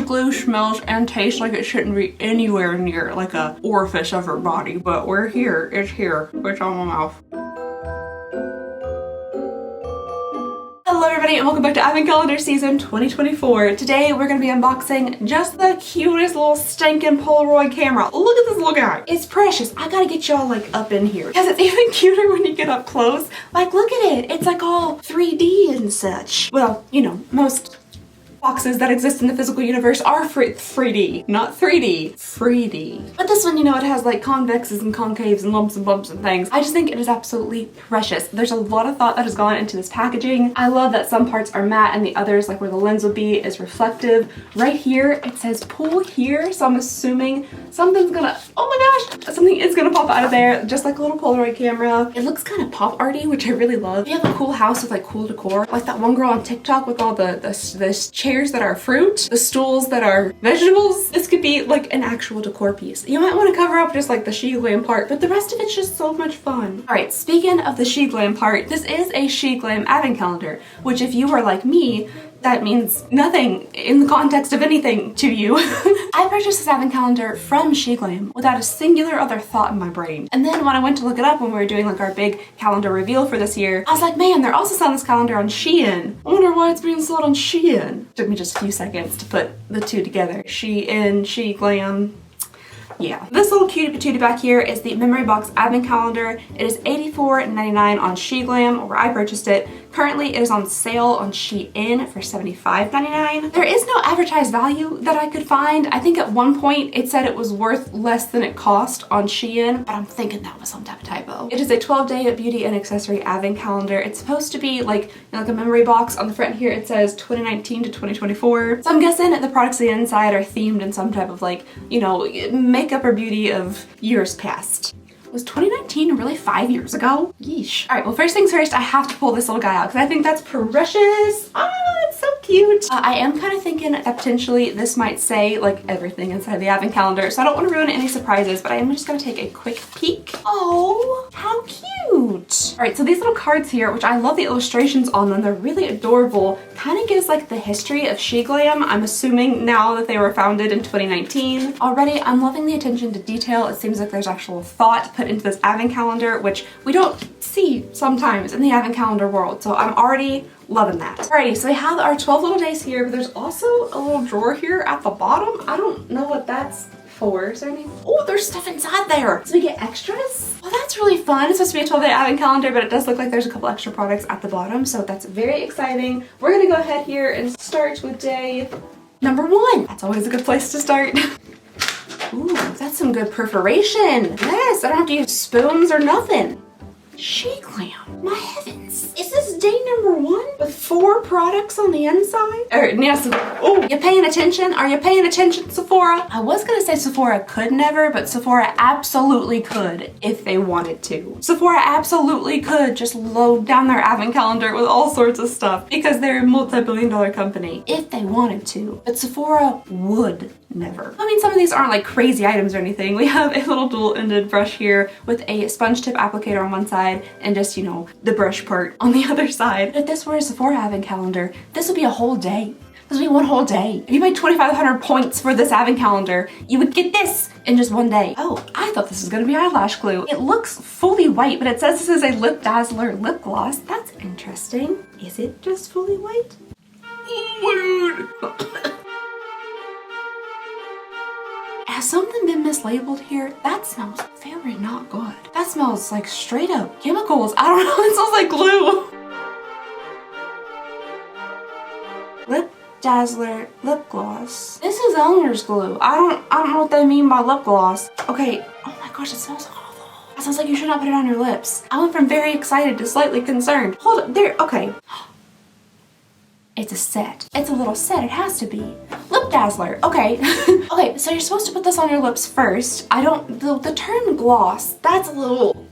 glue smells and tastes like it shouldn't be anywhere near like a orifice of her body, but we're here. It's here. It's on my mouth. Hello everybody and welcome back to Advent Calendar Season 2024. Today we're going to be unboxing just the cutest little stinking Polaroid camera. Look at this little guy. It's precious. I gotta get y'all like up in here because it's even cuter when you get up close. Like look at it. It's like all 3D and such. Well, you know, most boxes that exist in the physical universe are 3D, not 3D, 3D. But this one, you know, it has like convexes and concaves and lumps and bumps and things. I just think it is absolutely precious. There's a lot of thought that has gone into this packaging. I love that some parts are matte and the others, like where the lens would be, is reflective. Right here, it says pull here, so I'm assuming something's gonna, oh my gosh, something is gonna pop out of there, just like a little Polaroid camera. It looks kind of pop arty, which I really love. You have a cool house with like cool decor, like that one girl on TikTok with all the chairs that are fruit, the stools that are vegetables. This could be like an actual decor piece. You might want to cover up just like the Sheglam part, but the rest of it's just so much fun. All right, speaking of the Sheglam part, this is a Sheglam Advent Calendar, which if you are like me, that means nothing in the context of anything to you. I purchased this Advent Calendar from Sheglam without a singular other thought in my brain. And then when I went to look it up when we were doing like our big calendar reveal for this year, I was like, man, they're also selling this calendar on Shein. I wonder why it's being sold on Shein. Took me just a few seconds to put the two together. Shein, Sheglam. Yeah. This little cutie patootie back here is the Memory Box Advent Calendar. It is $84.99 on Sheglam, where I purchased it. Currently, it is on sale on Shein for $75.99. There is no advertised value that I could find. I think at one point it said it was worth less than it cost on Shein, but I'm thinking that was some type of typo. It is a 12-day beauty and accessory Advent Calendar. It's supposed to be like, you know, like a memory box. On the front here, it says 2019 to 2024. So I'm guessing the products on the inside are themed in some type of like, you know, makeup or beauty of years past. Was 2019 really 5 years ago? Yeesh. All right, well, first things first, I have to pull this little guy out because I think that's precious. Oh, it's so cute. I am kind of thinking that potentially this might say like everything inside the Advent Calendar, so I don't want to ruin any surprises, but I am just going to take a quick peek. Oh, how cute. All right, so these little cards here, which I love the illustrations on them, they're really adorable, kind of gives like the history of Sheglam. I'm assuming now that they were founded in 2019. Already, I'm loving the attention to detail. It seems like there's actual thought put into this Advent Calendar, which we don't see sometimes in the Advent Calendar world, so I'm already loving that. Alrighty, so we have our 12 little days here, but there's also a little drawer here at the bottom. I don't know what that's for. Is there any? Oh, there's stuff inside there. So we get extras. Well, that's really fun. It's supposed to be a 12-day Advent Calendar, but it does look like there's a couple extra products at the bottom, so that's very exciting. We're gonna go ahead here and start with day number 1. That's always a good place to start. Ooh, that's some good perforation. Yes, I don't have to use spoons or nothing. Sheglam, my heavens. Is this day number 1 with 4 products on the inside? Yes. Oh, you paying attention? Are you paying attention, Sephora? I was gonna say Sephora could never, but Sephora absolutely could if they wanted to. Sephora absolutely could just load down their Advent Calendar with all sorts of stuff because they're a multi-billion-dollar company if they wanted to. But Sephora would never. I mean, some of these aren't like crazy items or anything. We have a little dual-ended brush here with a sponge tip applicator on one side and just, you know, the brush part on the other side. But if this were a Sephora Advent Calendar, this would be a whole day. This would be one whole day. If you made 2,500 points for this Advent Calendar, you would get this in just one day. Oh, I thought this was gonna be eyelash glue. It looks fully white, but it says this is a Lip Dazzler lip gloss. That's interesting. Is it just fully white? Oh, weird. Has something been mislabeled here? That smells very not good. That smells like straight up chemicals. I don't know, it smells like glue. Lip Dazzler lip gloss. This is owner's glue. I don't know what they mean by lip gloss. Okay, oh my gosh, it smells awful. It sounds like you should not put it on your lips. I went from very excited to slightly concerned. Hold up, there, okay. It's a set. It's a little set, it has to be. Lip Dazzler, okay. Okay, so you're supposed to put this on your lips first. The term gloss, that's a little,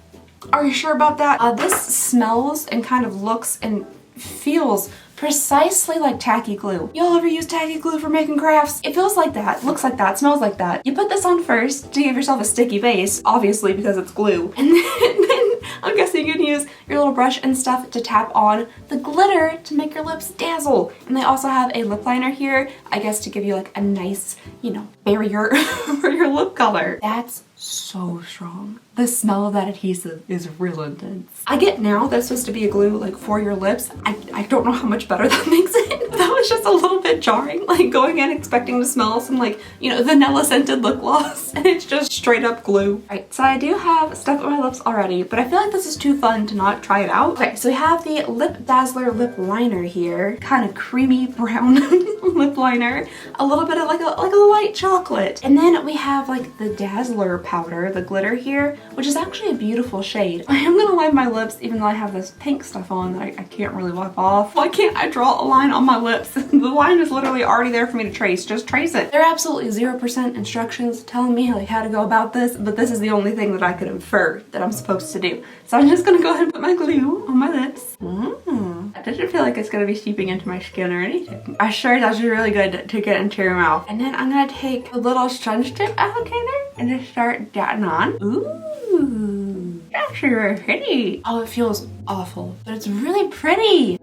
are you sure about that? This smells and kind of looks and feels precisely like tacky glue. Y'all ever use tacky glue for making crafts? It feels like that, looks like that, smells like that. You put this on first to give yourself a sticky base, obviously because it's glue. And then I'm guessing you use your little brush and stuff to tap on the glitter to make your lips dazzle. And they also have a lip liner here, I guess to give you like a nice, you know, barrier for your lip color. That's so strong. The smell of that adhesive is real intense. I get now that's supposed to be a glue like for your lips. I don't know how much better that makes it. That was just a little bit jarring, like going in expecting to smell some like, you know, vanilla scented lip gloss and it's just straight up glue. Alright, so I do have stuff on my lips already, but I feel like this is too fun to not try it out. Okay, so we have the Lip Dazzler lip liner here, kind of creamy brown lip liner, a little bit of like a light chocolate. And then we have like the Dazzler powder, the glitter here, which is actually a beautiful shade. I am gonna line my lips even though I have this pink stuff on that I can't really wipe off. Why can't I draw a line on my lips? The line is literally already there for me to trace. Just trace it. There are absolutely 0% instructions telling me like how to go about this, but this is the only thing that I could infer that I'm supposed to do. So I'm just gonna go ahead and put my glue on my lips. It doesn't feel like it's gonna be seeping into my skin or anything. I sure that's really good to get into your mouth. And then I'm gonna take a little sponge tip applicator and just start dotting on. Ooh, that's actually very pretty. Oh, it feels awful, but it's really pretty.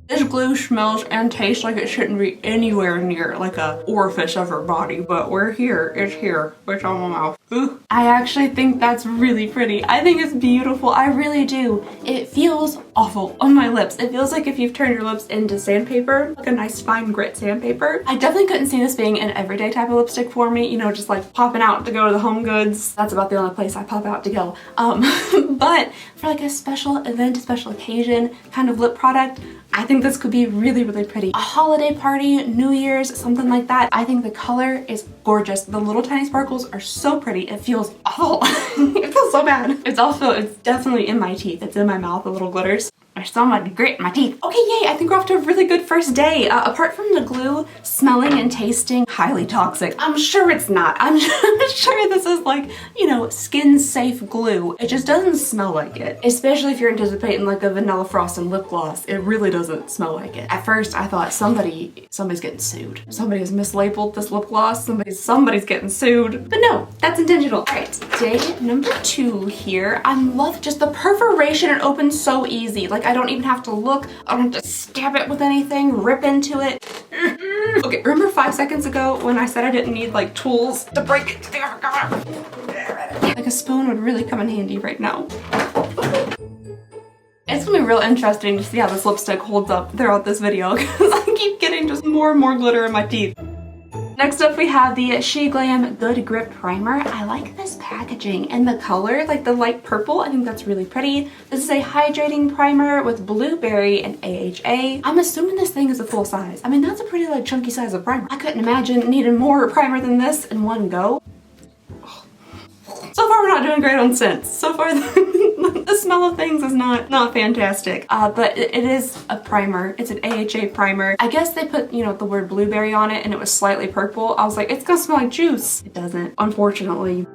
This glue smells and tastes like it shouldn't be anywhere near like a orifice of her body, but we're here. It's here. It's on my mouth. Ooh. I actually think that's really pretty. I think it's beautiful. I really do. It feels awful on my lips. It feels like if you've turned your lips into sandpaper, like a nice fine grit sandpaper. I definitely couldn't see this being an everyday type of lipstick for me, you know, just like popping out to go to the Home Goods. That's about the only place I pop out to go. But for like a special event, a special occasion kind of lip product, I think this could be really, really pretty. A holiday party, New Year's, something like that. I think the color is gorgeous. The little tiny sparkles are so pretty. It feels awful. It feels so bad. It's definitely in my teeth. It's in my mouth, the little glitters. There's so much grit in my teeth. Okay, yay, I think we're off to a really good first day. Apart from the glue smelling and tasting highly toxic, I'm sure it's not. I'm sure this is like, you know, skin safe glue. It just doesn't smell like it. Especially if you're anticipating like a vanilla frost and lip gloss, it really doesn't smell like it. At first I thought somebody's getting sued. Somebody has mislabeled this lip gloss. Somebody's getting sued. But no, that's intentional. All right, day number 2 here. I love just the perforation. It opens so easy. Like I don't even have to look. I don't have to stab it with anything, rip into it. Okay, remember 5 seconds ago when I said I didn't need like tools to break it? Like a spoon would really come in handy right now. It's gonna be real interesting to see how this lipstick holds up throughout this video because I keep getting just more and more glitter in my teeth. Next up we have the Sheglam Good Grip Primer. I like this packaging and the color, like the light purple. I think that's really pretty. This is a hydrating primer with blueberry and AHA. I'm assuming this thing is a full size. I mean, that's a pretty like chunky size of primer. I couldn't imagine needing more primer than this in one go. So far we're not doing great on scents. So far the smell of things is not fantastic. But it is a primer. It's an AHA primer. I guess they put, you know, the word blueberry on it and it was slightly purple. I was like, it's gonna smell like juice. It doesn't, unfortunately.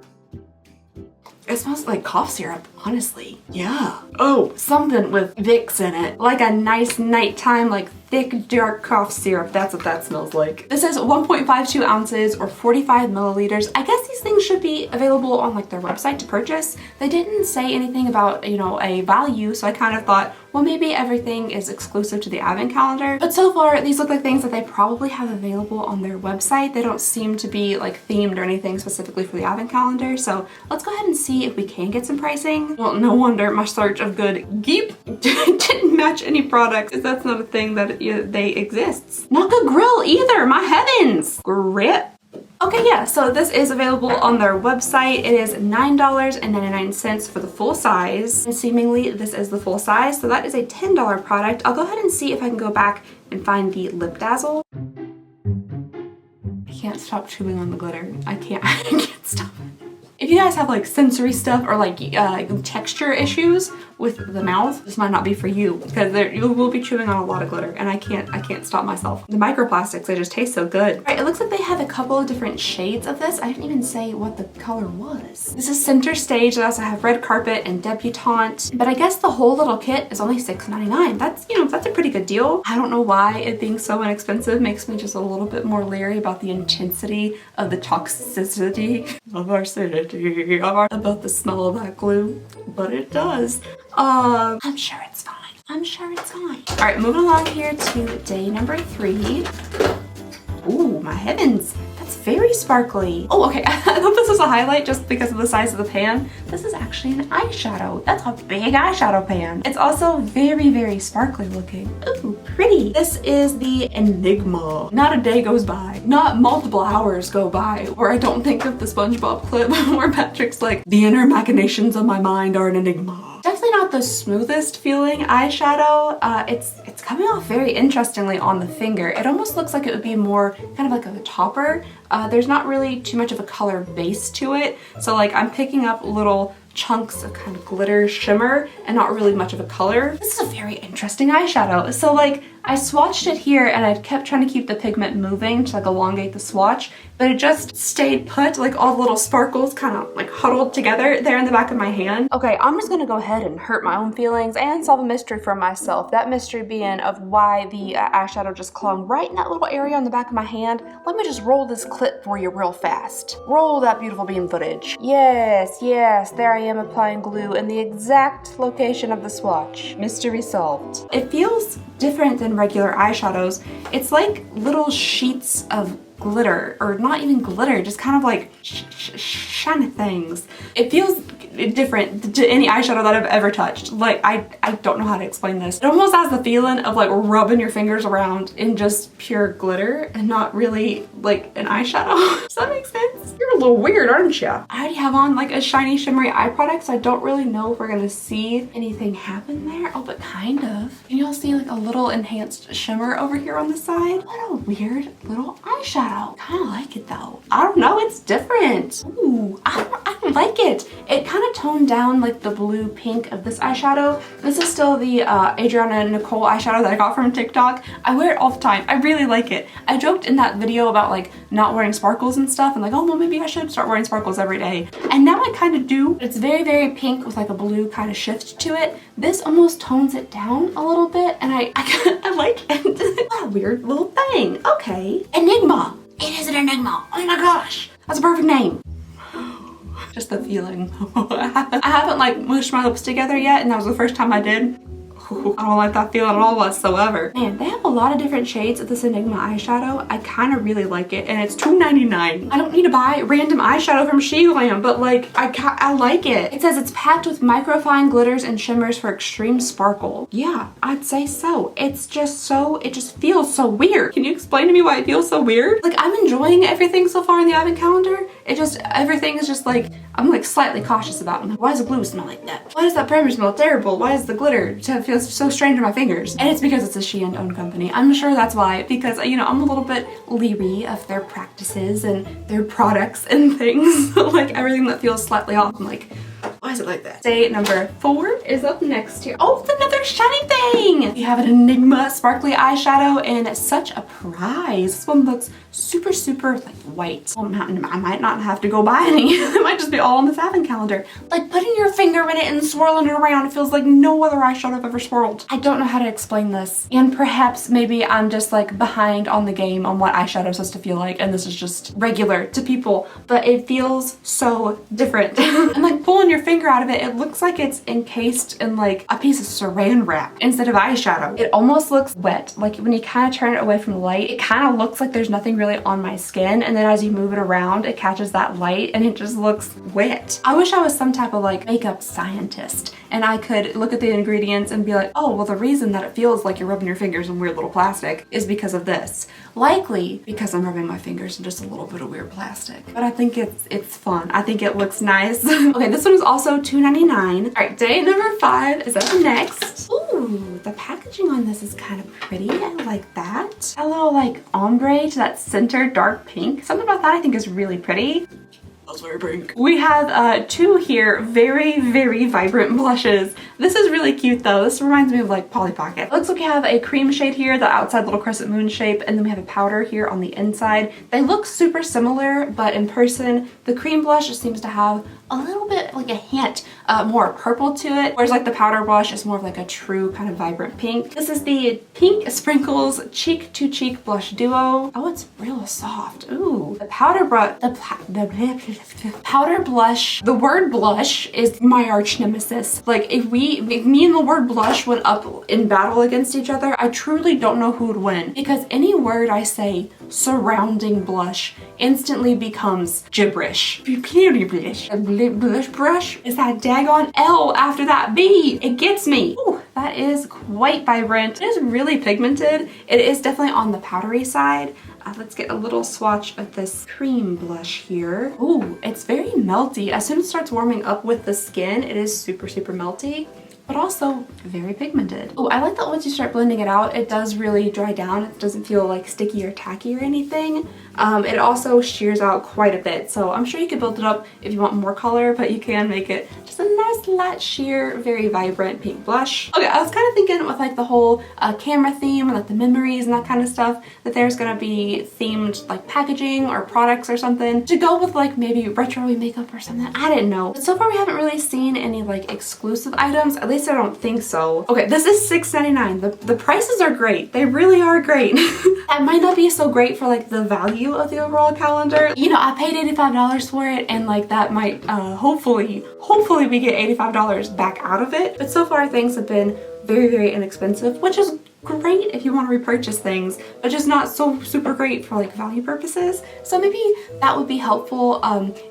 It smells like cough syrup, honestly. Yeah. Oh, something with Vicks in it. Like a nice nighttime, like thick, dark cough syrup. That's what that smells like. This is 1.52 ounces or 45 milliliters. I guess these things should be available on like their website to purchase. They didn't say anything about, you know, a value, so I kind of thought, well, maybe everything is exclusive to the Advent Calendar. But so far, these look like things that they probably have available on their website. They don't seem to be like themed or anything specifically for the Advent Calendar. So let's go ahead and see if we can get some pricing. Well, no wonder my search of good Geep didn't match any products, because that's not a thing that they exist. Not the grill either, my heavens! Grip. Okay, yeah, so this is available on their website. It is $9.99 for the full size, and seemingly this is the full size, so that is a $10 product. I'll go ahead and see if I can go back and find the Lip Dazzle. I can't stop chewing on the glitter. I can't stop. If you guys have like sensory stuff or like texture issues with the mouth, this might not be for you because you will be chewing on a lot of glitter and I can't stop myself. The microplastics, they just taste so good. All right, it looks like they have a couple of different shades of this. I didn't even say what the color was. This is Center Stage. They also have Red Carpet and Debutante, but I guess the whole little kit is only $6.99. That's, you know, that's a pretty good deal. I don't know why it being so inexpensive makes me just a little bit more leery about the intensity of the toxicity of our acidity, about the smell of that glue, but it does. I'm sure it's fine. I'm sure it's fine. All right, moving along here to day number 3. Ooh, my heavens. That's very sparkly. Oh, okay. I thought this was a highlight just because of the size of the pan. This is actually an eyeshadow. That's a big eyeshadow pan. It's also very, very sparkly looking. Ooh, pretty. This is the Enigma. Not a day goes by, not multiple hours go by where I don't think of the SpongeBob clip where Patrick's like, the inner machinations of my mind are an enigma. Definitely not the smoothest feeling eyeshadow. It's coming off very interestingly on the finger. It almost looks like it would be more kind of like a topper. There's not really too much of a color base to it. So like I'm picking up little chunks of kind of glitter shimmer and not really much of a color. This is a very interesting eyeshadow. So like I swatched it here and I kept trying to keep the pigment moving to like elongate the swatch, but it just stayed put, like all the little sparkles kind of like huddled together there in the back of my hand. Okay, I'm just gonna go ahead and hurt my own feelings and solve a mystery for myself. That mystery being of why the eyeshadow just clung right in that little area on the back of my hand. Let me just roll this clip for you real fast. Roll that beautiful beam footage. Yes, yes, there I am applying glue in the exact location of the swatch. Mystery solved. It feels different than regular eyeshadows. It's like little sheets of glitter, or not even glitter, just kind of like shiny things. It feels different to any eyeshadow that I've ever touched. Like I don't know how to explain this. It almost has the feeling of like rubbing your fingers around in just pure glitter and not really like an eyeshadow. Does that make sense? You're a little weird, aren't you? I already have on like a shiny shimmery eye product, so I don't really know if we're gonna see anything happen there. Oh, but kind of. Can y'all see like a little enhanced shimmer over here on the side? What a weird little eyeshadow. Kind of like it though. I don't know, it's different. Ooh, I don't like it. It kind of toned down like the blue pink of this eyeshadow. This is still the Adriana Nicole eyeshadow that I got from TikTok. I wear it all the time. I really like it. I joked in that video about like not wearing sparkles and stuff and like, oh well, maybe I should start wearing sparkles every day. And now I kind of do. It's very, very pink with like a blue kind of shift to it. This almost tones it down a little bit and I like it. What a weird little thing. Okay. Enigma. It is an enigma. Oh my gosh. That's a perfect name. Just the feeling. I haven't like mushed my lips together yet, and that was the first time I did. I don't like that feeling at all whatsoever. Man, they have a lot of different shades of this Enigma eyeshadow. I kind of really like it, and it's $2.99. I don't need to buy random eyeshadow from Sheglam, but like, I like it. It says it's packed with microfine glitters and shimmers for extreme sparkle. Yeah, I'd say so. It's just so, it just feels so weird. Can you explain to me why it feels so weird? Like, I'm enjoying everything so far in the Advent Calendar. It just, everything is just like, I'm like slightly cautious about it. I'm like, why does the glue smell like that? Why does that primer smell terrible? Why does the glitter feel so strange on my fingers? And it's because it's a Shein owned company. I'm sure that's why, because you know, I'm a little bit leery of their practices and their products and things. Like everything that feels slightly off, I'm like, why is it like that? Day number 4 is up next here. Oh, it's another shiny thing! You have an Enigma sparkly eyeshadow and such a prize. This one looks super, super like white. Well, I might not have to go buy any. It might just be all on this Advent calendar. Like putting your finger in it and swirling it around, it feels like no other eyeshadow I've ever swirled. I don't know how to explain this. And perhaps maybe I'm just like behind on the game on what eyeshadow is supposed to feel like, and this is just regular to people, but it feels so different. And like pulling your finger out of it, it looks like it's encased in like a piece of saran wrap instead of eyeshadow. It almost looks wet. Like when you kind of turn it away from the light, it kind of looks like there's nothing really on my skin, and then as you move it around, it catches that light and it just looks wet. I wish I was some type of like makeup scientist and I could look at the ingredients and be like, oh, well the reason that it feels like you're rubbing your fingers in weird little plastic is because of this. Likely because I'm rubbing my fingers in just a little bit of weird plastic. But I think it's fun. I think it looks nice. Okay, this one is also $2.99. All right, day number 5 is up next. Ooh, the packaging on this is kind of pretty. I like that. A little like ombre to that center dark pink. Something about that I think is really pretty. That's very pink. We have two here, very, very vibrant blushes. This is really cute though. This reminds me of like Polly Pocket. It looks like we have a cream shade here, the outside little crescent moon shape, and then we have a powder here on the inside. They look super similar, but in person, the cream blush just seems to have a little bit like a hint more purple to it, whereas like the powder blush is more of like a true kind of vibrant pink. This is the Pink Sprinkles Cheek to Cheek Blush Duo. Oh, it's real soft. Ooh. The powder brush, the powder blush, the word blush is my arch nemesis. Like if me and the word blush went up in battle against each other, I truly don't know who would win, because any word I say surrounding blush instantly becomes gibberish. Blush brush is that daggone L after that B. It gets me. Ooh, that is quite vibrant. It is really pigmented. It is definitely on the powdery side. Let's get a little swatch of this cream blush here. Ooh, it's very melty. As soon as it starts warming up with the skin, it is super, super melty, but also very pigmented. Oh, I like that once you start blending it out, it does really dry down. It doesn't feel like sticky or tacky or anything. It also shears out quite a bit, so I'm sure you could build it up if you want more color, but you can make it just a nice light sheer, very vibrant pink blush. Okay, I was kind of thinking with like the whole camera theme and like the memories and that kind of stuff, that there's gonna be themed like packaging or products or something to go with like maybe retro-y makeup or something. I didn't know. But so far we haven't really seen any like exclusive items. At least I don't think so. Okay, this is $6.99. The prices are great. They really are great. That might not be so great for like the value of the overall calendar. You know, I paid $85 for it, and like that might hopefully we get $85 back out of it. But so far things have been very, very inexpensive, which is great if you want to repurchase things, but just not so super great for like value purposes. So maybe that would be helpful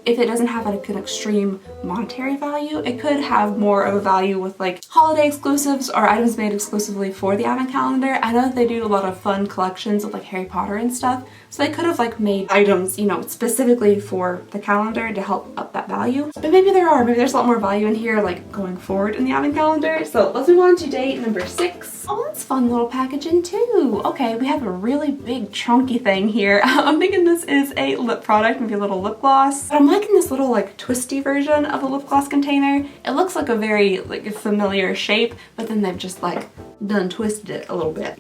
if it doesn't have like an extreme monetary value. It could have more of a value with like holiday exclusives or items made exclusively for the Advent calendar. I know that they do a lot of fun collections of like Harry Potter and stuff, so they could have like made items, you know, specifically for the calendar to help up that value. But maybe there's a lot more value in here like going forward in the Advent calendar. So let's move on to day number 6. Oh, that's fun little packaging too. Okay, we have a really big chunky thing here. I'm thinking this is a lip product, maybe a little lip gloss. But I'm liking this little like twisty version of a lip gloss container. It looks like a very like a familiar shape, but then they've just like done twisted it a little bit.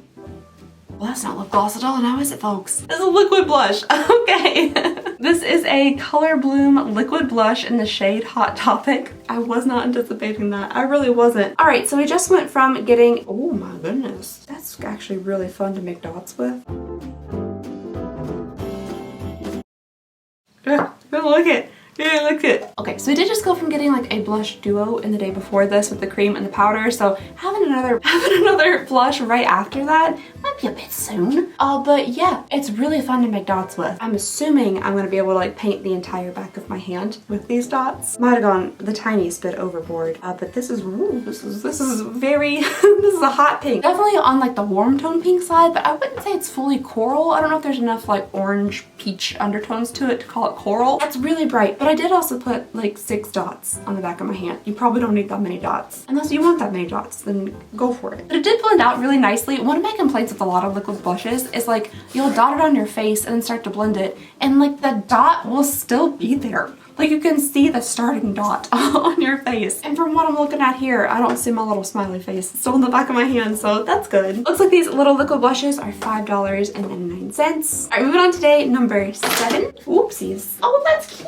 Well, that's not lip gloss at all now, is it, folks? This is a liquid blush. Okay. This is a Color Bloom liquid blush in the shade Hot Topic. I was not anticipating that. I really wasn't. All right, so we just went from getting, oh my goodness, that's actually really fun to make dots with. Look at. Yeah, look at. Okay, so we did just go from getting like a blush duo in the day before this with the cream and the powder, so having another blush right after that might be a bit soon. But yeah, it's really fun to make dots with. I'm assuming I'm gonna be able to like paint the entire back of my hand with these dots. Might have gone the tiniest bit overboard, but this is very this is a hot pink. Definitely on like the warm tone pink side, but I wouldn't say it's fully coral. I don't know if there's enough like orange peach undertones to it to call it coral. That's really bright. But I did also put like 6 dots on the back of my hand. You probably don't need that many dots. Unless you want that many dots, then go for it. But it did blend out really nicely. One of my complaints with a lot of liquid blushes is like you'll dot it on your face and then start to blend it, and like the dot will still be there. Like you can see the starting dot on your face. And from what I'm looking at here, I don't see my little smiley face. It's still in the back of my hand, so that's good. Looks like these little liquid blushes are $5.99. All right, moving on to day number 7. Whoopsies. Oh, that's cute.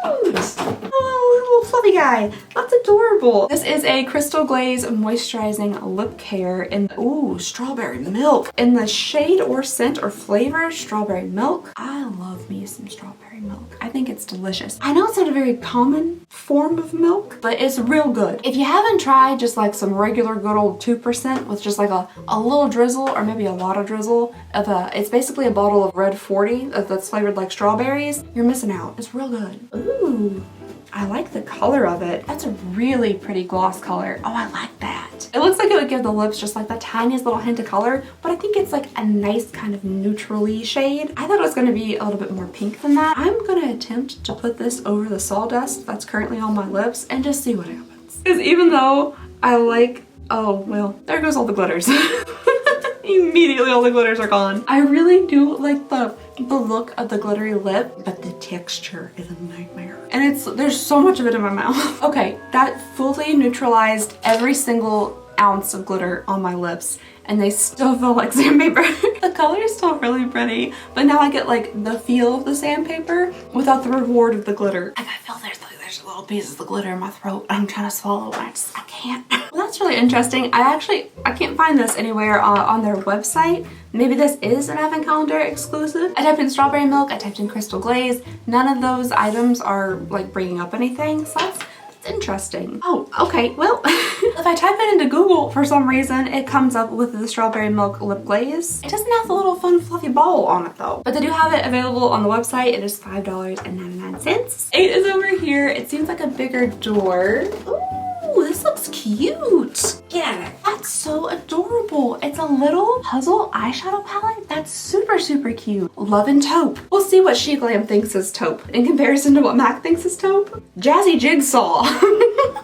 Oh, little fluffy guy. That's adorable. This is a Crystal Glaze moisturizing lip care in, ooh, strawberry milk. In the shade or scent or flavor, strawberry milk. I love me some strawberry milk. I think it's delicious. I know it's not a very common form of milk, but it's real good. If you haven't tried just like some regular good old 2% with just like a little drizzle or maybe a lot of drizzle of it's basically a bottle of Red 40 that's flavored like strawberries, you're missing out. It's real good. Ooh, I like the color of it. That's a really pretty gloss color. Oh, I like that. It looks like it would give the lips just like the tiniest little hint of color, but I think it's like a nice kind of neutrally shade. I thought it was going to be a little bit more pink than that. I'm going to attempt to put this over the sawdust that's currently on my lips and just see what happens. Because even though I like, oh, well, there goes all the glitters. Immediately all the glitters are gone. I really do like the the look of the glittery lip, but the texture is a nightmare. And there's so much of it in my mouth. Okay, that fully neutralized every single ounce of glitter on my lips, and they still feel like sandpaper. The color is still really pretty, but now I get like the feel of the sandpaper without the reward of the glitter. Like I feel there's little pieces of glitter in my throat. I'm trying to swallow and I can't. Well, that's really interesting. I can't find this anywhere on their website. Maybe this is an Advent Calendar exclusive. I typed in strawberry milk, I typed in crystal glaze. None of those items are like bringing up anything, so that's interesting. Oh, okay, well, if I type it into Google, for some reason, it comes up with the strawberry milk lip glaze. It doesn't have the little fun fluffy ball on it though. But they do have it available on the website. It is $5.99. 8 is over here. It seems like a bigger door. Ooh, this looks cute. Get out of it. That's so adorable. It's a little puzzle eyeshadow palette. That's super, super cute. Love and taupe. We'll see what Sheglam thinks is taupe in comparison to what Mac thinks is taupe. Jazzy jigsaw.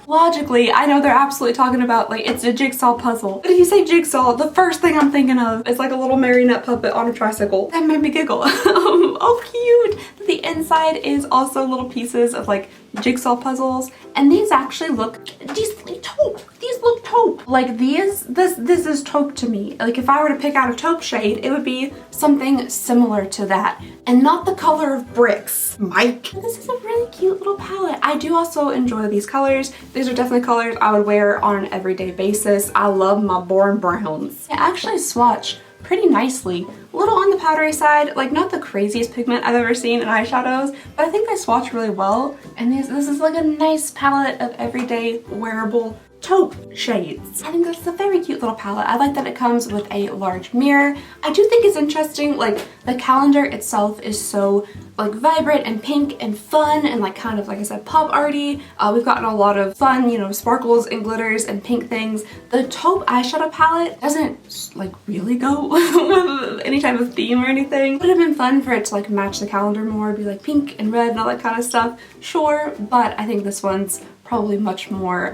Logically, I know they're absolutely talking about like it's a jigsaw puzzle. But if you say jigsaw, the first thing I'm thinking of is like a little marionette puppet on a tricycle. That made me giggle. Oh, cute. The inside is also little pieces of like jigsaw puzzles, and these actually look decently taupe. These look taupe. Like this is taupe to me. Like if I were to pick out a taupe shade, it would be something similar to that, and not the color of bricks, Mike. This is a really cute little palette. I do also enjoy these colors. These are definitely colors I would wear on an everyday basis. I love my Born Browns. I actually swatch pretty nicely. A little on the powdery side, like not the craziest pigment I've ever seen in eyeshadows, but I think they swatch really well. And this is like a nice palette of everyday wearable taupe shades. I think that's a very cute little palette. I like that it comes with a large mirror. I do think it's interesting, like the calendar itself is so like vibrant and pink and fun and like kind of, like I said, pop arty. We've gotten a lot of fun, you know, sparkles and glitters and pink things. The taupe eyeshadow palette doesn't like really go with any type of theme or anything. Would have been fun for it to like match the calendar more, be like pink and red and all that kind of stuff. Sure, but I think this one's probably much more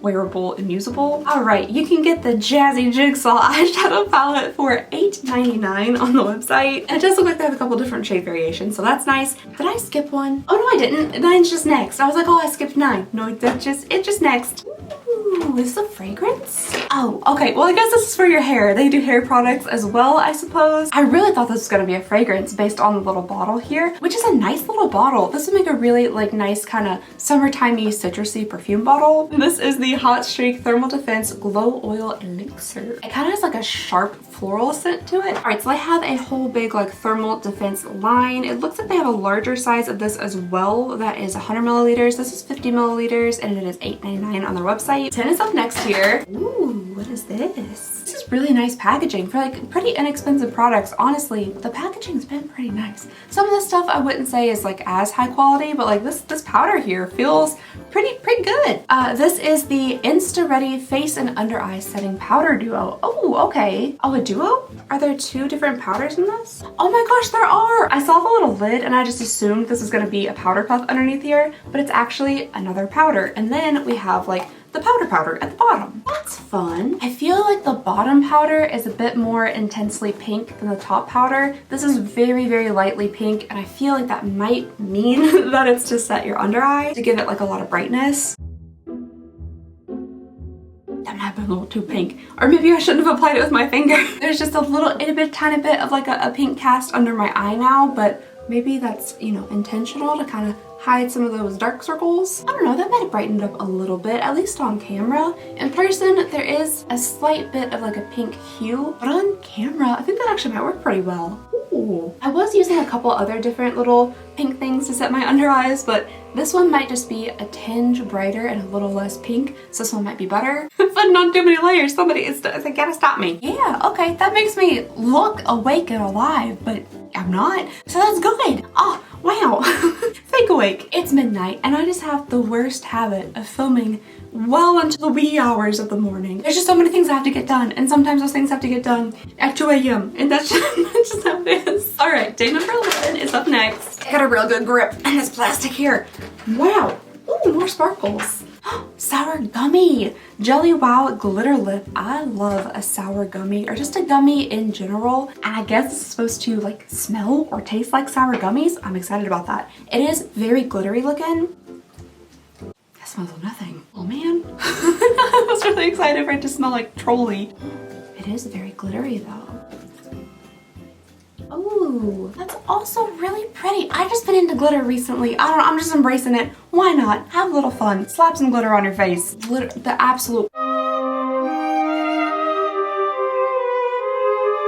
wearable and usable. All right, you can get the Jazzy Jigsaw eyeshadow palette for $8.99 on the website. And it does look like they have a couple different shade variations, so that's nice. Did I skip one? Oh no, I didn't. 9's just next. I was like, oh, I skipped 9. No, it's just next. Ooh, is this a fragrance? Oh, okay. Well, I guess this is for your hair. They do hair products as well, I suppose. I really thought this was gonna be a fragrance based on the little bottle here, which is a nice little bottle. This would make a really like nice kind of summertimey citrusy perfume bottle. This is the Hot Streak Thermal Defense Glow Oil Elixir. It kind of has like a sharp floral scent to it. All right, so they have a whole big like thermal defense line. It looks like they have a larger size of this as well. That is 100 milliliters. This is 50 milliliters and it is $8.99 on their website. 10 is up next here. Ooh, what is this? This is really nice packaging for like pretty inexpensive products. Honestly, the packaging's been pretty nice. Some of this stuff I wouldn't say is like as high quality, but like this powder here feels pretty good. This is the Insta Ready Face and Under Eye Setting Powder Duo. Oh, okay. Oh, a duo? Are there 2 different powders in this? Oh my gosh, there are! I saw the little lid and I just assumed this was gonna be a powder puff underneath here, but it's actually another powder. And then we have like the powder at the bottom. That's fun. I feel like the bottom powder is a bit more intensely pink than the top powder. This is very, very lightly pink, and I feel like that might mean that it's to set your under eye, to give it like a lot of brightness. That might have been a little too pink. Or maybe I shouldn't have applied it with my finger. There's just a little tiny bit of like a pink cast under my eye now, but maybe that's, you know, intentional to kind of hide some of those dark circles. I don't know, that might have brightened up a little bit, at least on camera. In person, there is a slight bit of like a pink hue, but on camera, I think that actually might work pretty well. Ooh. I was using a couple other different little pink things to set my under eyes, but this one might just be a tinge brighter and a little less pink, so this one might be better. Putting on too many layers, somebody is gotta stop me. Yeah, okay, that makes me look awake and alive, but I'm not, so that's good. Oh, wow, fake awake. It's midnight, and I just have the worst habit of filming well into the wee hours of the morning. There's just so many things I have to get done, and sometimes those things have to get done at 2 a.m. and that's just how it is. All right, day number 11 is up next. I got a real good grip on this plastic here. Wow, ooh, more sparkles. Sour gummy, Jelly Wow glitter lip. I love a sour gummy, or just a gummy in general, and I guess it's supposed to like smell or taste like sour gummies. I'm excited about that. It is very glittery looking. That smells of nothing. Oh man. I was really excited for it to smell like trolley. It is very glittery though. Ooh, that's also really pretty. I've just been into glitter recently. I don't know, I'm just embracing it. Why not? Have a little fun. Slap some glitter on your face. Glitter, the absolute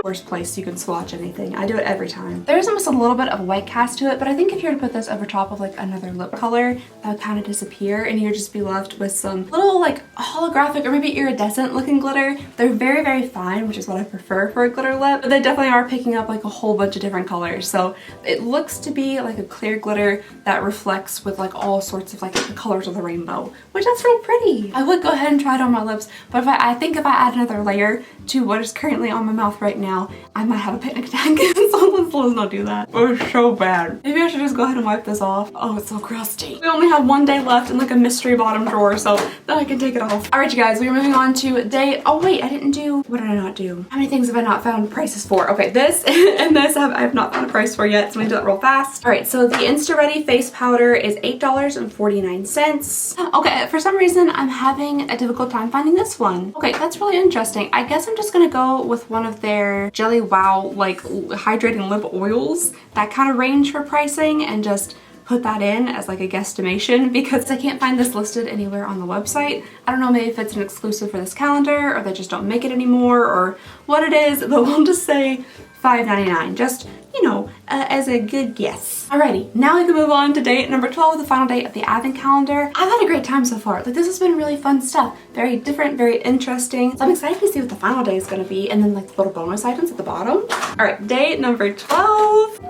worst place you can swatch anything. I do it every time. There's almost a little bit of a white cast to it, but I think if you were to put this over top of like another lip color, that would kind of disappear and you'd just be left with some little like holographic or maybe iridescent looking glitter. They're very, very fine, which is what I prefer for a glitter lip, but they definitely are picking up like a whole bunch of different colors. So it looks to be like a clear glitter that reflects with like all sorts of like the colors of the rainbow, which that's real pretty. I would go ahead and try it on my lips, but I think if I add another layer to what is currently on my mouth right now, I might have a panic attack. So let's not do that. Oh, it's so bad. Maybe I should just go ahead and wipe this off. Oh, it's so crusty. We only have one day left in like a mystery bottom drawer, so then I can take it off. All right, you guys, we're moving on to day, oh wait, I didn't do, what did I not do? How many things have I not found prices for? Okay, this and this I have not found a price for yet, so I'm gonna do that real fast. All right, so the Insta Ready face powder is $8.49. Okay, for some reason, I'm having a difficult time finding this one. Okay, that's really interesting. I guess I'm just gonna go with one of their Jelly Wow like hydrating lip oils that kind of range for pricing and just put that in as like a guesstimation because I can't find this listed anywhere on the website. I don't know, maybe if it's an exclusive for this calendar or they just don't make it anymore or what it is, but we'll just say $5.99, just, you know, as a good guess. Alrighty, now we can move on to date number 12, the final date of the Advent calendar. I've had a great time so far. Like, this has been really fun stuff. Very different, very interesting. So I'm excited to see what the final day is gonna be and then like the little bonus items at the bottom. Alright, date number 12.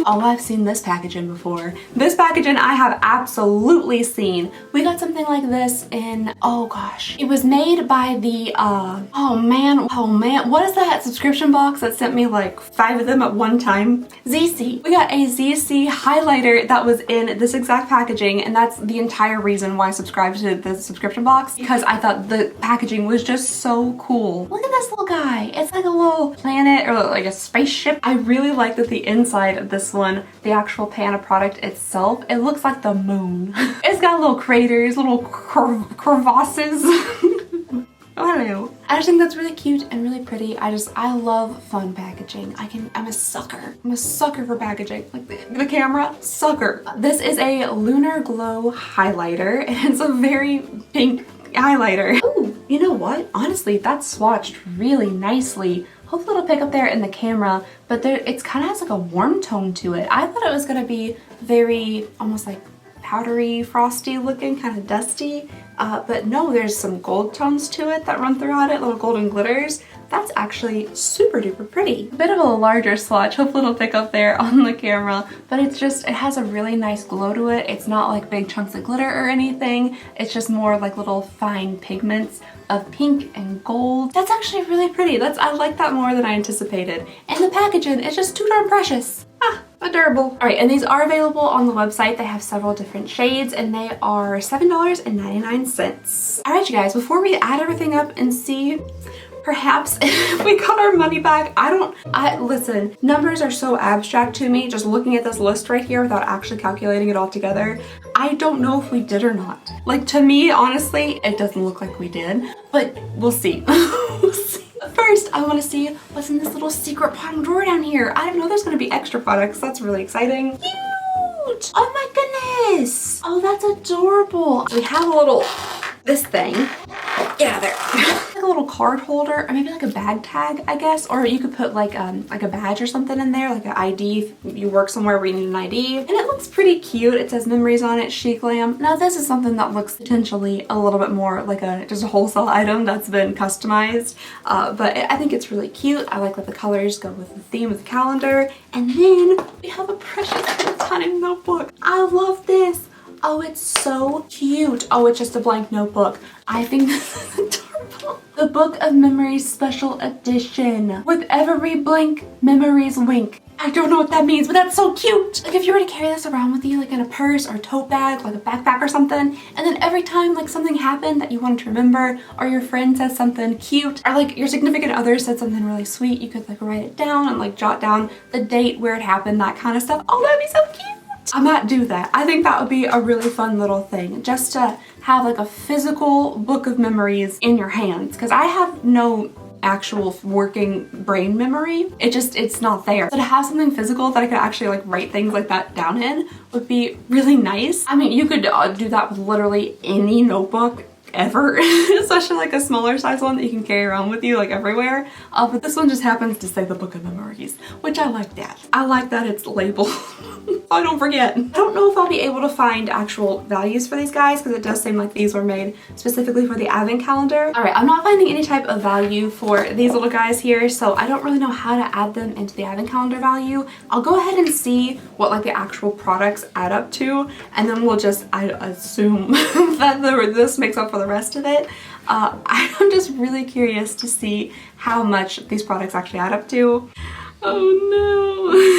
Oh, I've seen this packaging before. This packaging I have absolutely seen. We got something like this in, oh gosh. It was made by the, oh man, what is that subscription box that sent me like 5 of them at one time? ZC. We got a ZC highlighter that was in this exact packaging, and that's the entire reason why I subscribed to the subscription box, because I thought the packaging was just so cool. Look at this little guy. It's like a little planet or like a spaceship. I really like that the inside of this one, the actual Pana product itself, it looks like the moon. It's got little craters, little crevasses. I don't know. I just think that's really cute and really pretty. I love fun packaging. I'm a sucker. I'm a sucker for packaging. Like the camera, sucker. This is a Lunar Glow highlighter and it's a very pink highlighter. Ooh, you know what? Honestly, that's swatched really nicely. Hopefully it'll pick up there in the camera, but it's kind of has like a warm tone to it. I thought it was gonna be very almost like powdery, frosty looking, kind of dusty, but no, there's some gold tones to it that run throughout it, little golden glitters. That's actually super duper pretty. A bit of a larger swatch, hopefully it'll pick up there on the camera, but it has a really nice glow to it. It's not like big chunks of glitter or anything. It's just more like little fine pigments of pink and gold. That's actually really pretty. I like that more than I anticipated. And the packaging is just too darn precious. Ah, adorable. All right, and these are available on the website. They have several different shades and they are $7.99. All right, you guys, before we add everything up and see perhaps if we got our money back, listen, numbers are so abstract to me, just looking at this list right here without actually calculating it all together. I don't know if we did or not. Like, to me, honestly, it doesn't look like we did, but we'll see. We'll see. First, I want to see what's in this little secret bottom drawer down here. I didn't know there's going to be extra products. That's really exciting. Cute! Oh my goodness! Oh, that's adorable. We have this thing. Get out of there. Like a little card holder, or maybe like a bag tag, I guess. Or you could put like a badge or something in there, like an ID if you work somewhere where you need an ID. And it looks pretty cute. It says memories on it, Sheglam. Now this is something that looks potentially a little bit more like just a wholesale item that's been customized. But I think it's really cute. I like that the colors go with the theme of the calendar. And then we have a precious little tiny notebook. I love this. Oh, it's so cute. Oh, it's just a blank notebook. I think this is adorable. The Book of Memories Special Edition. With every blink, memories wink. I don't know what that means, but that's so cute. Like if you were to carry this around with you like in a purse or a tote bag, like a backpack or something, and then every time like something happened that you wanted to remember, or your friend said something cute, or like your significant other said something really sweet, you could like write it down and like jot down the date where it happened, that kind of stuff. Oh, that'd be so cute. I might do that. I think that would be a really fun little thing, just to have like a physical book of memories in your hands, because I have no actual working brain memory. It's not there. So to have something physical that I could actually like write things like that down in would be really nice. I mean, you could do that with literally any notebook ever, especially like a smaller size one that you can carry around with you like everywhere. But this one just happens to say the book of memories, which I like that. I like that it's labeled. I don't forget. I don't know if I'll be able to find actual values for these guys, because it does seem like these were made specifically for the advent calendar. All right, I'm not finding any type of value for these little guys here, so I don't really know how to add them into the advent calendar value. I'll go ahead and see what like the actual products add up to, and then we'll just, I assume that this makes up for the rest of it. I'm just really curious to see how much these products actually add up to. Oh no.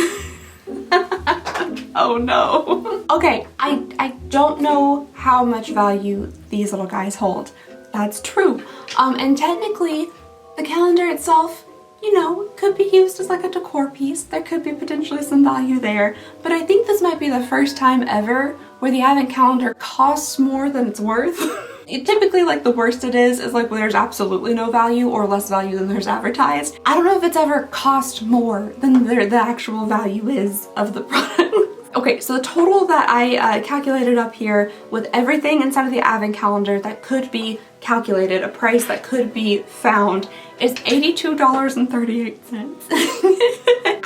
Oh no. Okay, I don't know how much value these little guys hold. That's true. And technically the calendar itself, you know, could be used as like a decor piece. There could be potentially some value there, but I think this might be the first time ever where the advent calendar costs more than it's worth. Typically, like the worst it is like when there's absolutely no value or less value than there's advertised. I don't know if it's ever cost more than the actual value is of the product. Okay, so the total that I calculated up here with everything inside of the advent calendar that could be calculated, a price that could be found, is $82.38.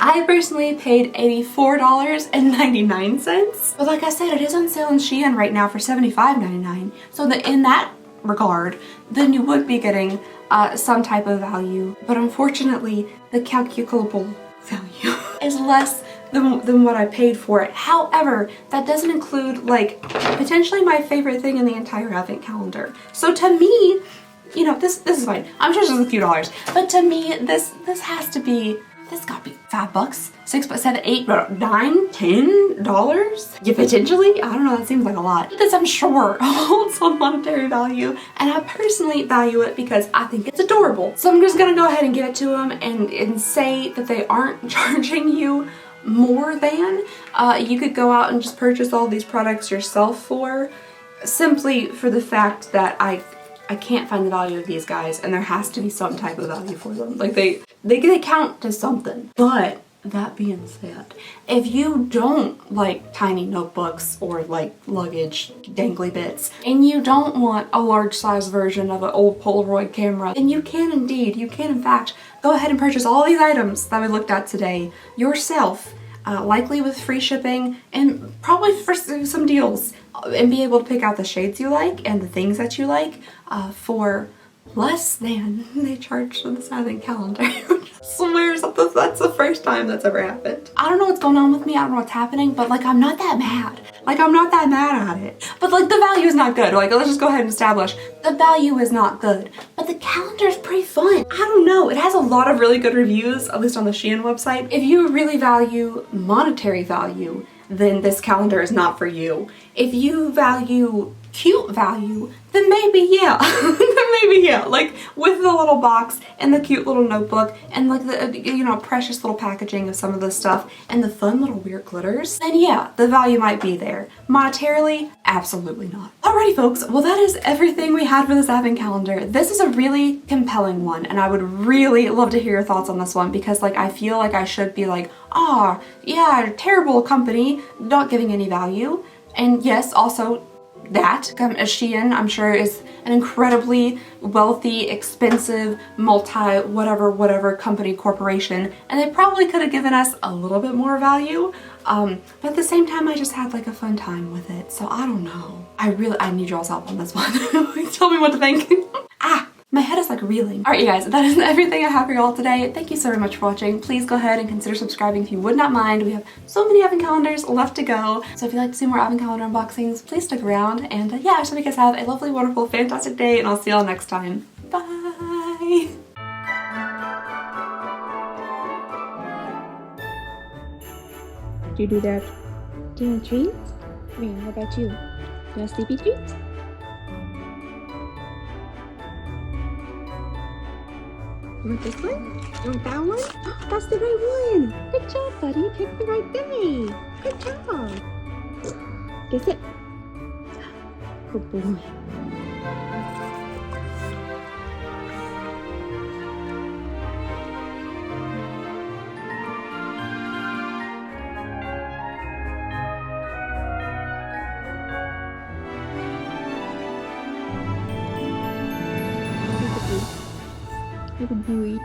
I personally paid $84.99. But like I said, it is on sale on Shein right now for $75.99. So in that regard, then you would be getting some type of value. But unfortunately, the calculable value is less than what I paid for it. However, that doesn't include like potentially my favorite thing in the entire advent calendar. So to me, you know, this is fine. I'm sure this is a few dollars, but to me, this has to be, this gotta be $5, $6, $7, $8, $9, $10. Yeah, potentially. I don't know. That seems like a lot. This, I'm sure, holds some monetary value, and I personally value it because I think it's adorable. So I'm just gonna go ahead and give it to them and say that they aren't charging you more than you could go out and just purchase all these products yourself for, simply for the fact that I can't find the value of these guys, and there has to be some type of value for them. Like they count to something. But that being said, if you don't like tiny notebooks or like luggage dangly bits, and you don't want a large size version of an old Polaroid camera, then you can in fact go ahead and purchase all these items that we looked at today yourself, likely with free shipping and probably for some deals, and be able to pick out the shades you like and the things that you like for less than they charge for this advent calendar. I swear that's the first time that's ever happened. I don't know what's going on with me, I don't know what's happening, but like I'm not that mad. Like I'm not that mad at it. But like the value is not good. Like let's just go ahead and establish the value is not good. But the calendar is pretty fun. I don't know, it has a lot of really good reviews, at least on the Shein website. If you really value monetary value, then this calendar is not for you. If you value cute value, then maybe yeah. Then maybe yeah. Like with the little box and the cute little notebook and like the, you know, precious little packaging of some of this stuff and the fun little weird glitters, then yeah, the value might be there. Monetarily, absolutely not. Alrighty folks, well that is everything we had for this advent calendar. This is a really compelling one, and I would really love to hear your thoughts on this one, because like I feel like I should be like, ah, yeah, terrible company, not giving any value. And yes, also that Shein, I'm sure, is an incredibly wealthy, expensive, whatever company, corporation, and they probably could have given us a little bit more value. But at the same time, I just had like a fun time with it. So I don't know. I need y'all's help on this one. Tell me what to think. My head is like reeling. Alright you guys, that is everything I have for y'all today. Thank you so very much for watching. Please go ahead and consider subscribing if you would not mind. We have so many advent calendars left to go. So if you'd like to see more advent calendar unboxings, please stick around. And yeah, I just hope you guys have a lovely, wonderful, fantastic day, and I'll see y'all next time. Bye! you do that? Do you want treats? Man, what about you? You want sleepy treats? You want this one? You want that one? That's the right one! Good job, buddy. You picked the right day. Good job. Guess it. Good boy. Good boy.